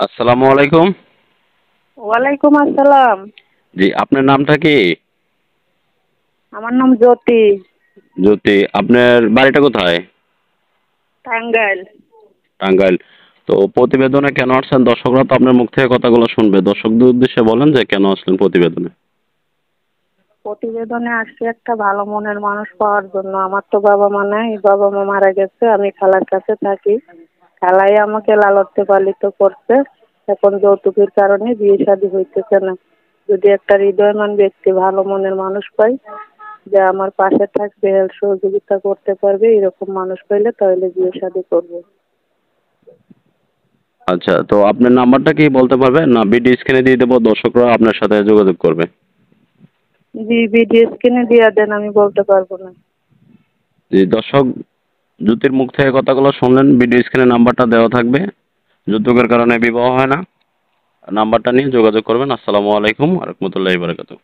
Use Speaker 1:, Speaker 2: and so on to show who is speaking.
Speaker 1: আসসালামু আলাইকুম।
Speaker 2: ওয়ালাইকুম আসসালাম।
Speaker 1: জি, আপনার নামটা কি?
Speaker 2: আমার নাম জ্যোতি।
Speaker 1: জ্যোতি। আপনার বাড়িটা কোথায়?
Speaker 2: টাঙ্গাইল।
Speaker 1: টাঙ্গাইল। তো প্রতিবেদনে কেন আসছেন? দর্শকরা তো আপনার মুখ থেকে কথাগুলো শুনবে। দর্শকদের উদ্দেশ্যে বলেন যে কেন আসলেন প্রতিবেদনে?
Speaker 2: প্রতিবেদনে আসছি একটা ভালো মনের মানুষ পাওয়ার জন্য। আমার তো বাবা মা নাই, বাবা মা মারা গেছে, আমি খালার কাছে থাকি। খালাই আমাকে লালন পালিত করছে। এখন যৌতুকের কারণে বিয়ে শাদী হইতেছে না। যদি একটা হৃদয়বান ব্যক্তি ভালো মনের মানুষ পাই, যে আমার পাশে থাকবে, হেল্প সহযোগিতা করতে পারবে, এরকম মানুষ পাইলে তাহলে বিয়ে শাদী করবো।
Speaker 1: আচ্ছা, তো আপনার নাম্বারটা কি বলতে পারবেন? না ভিডিও স্ক্রিনে দিয়ে দেবো, দর্শকরা আপনার সাথে যোগাযোগ করবে।
Speaker 2: জি, বিডিএস কিনে দিয়ে দেন, আমি বলতে পারবো না।
Speaker 1: জি, দর্শক জ্যোতির মুখ থেকে কথাগুলো শুনলেন। ভিডিও স্ক্রিনে নাম্বারটা দেওয়া থাকবে। যৌতুকের কারণে বিবাহ হয় না। নাম্বারটা নিয়ে যোগাযোগ করবেন। আসসালামু আলাইকুম ওয়া রাহমাতুল্লাহি ওয়া বারাকাতুহু।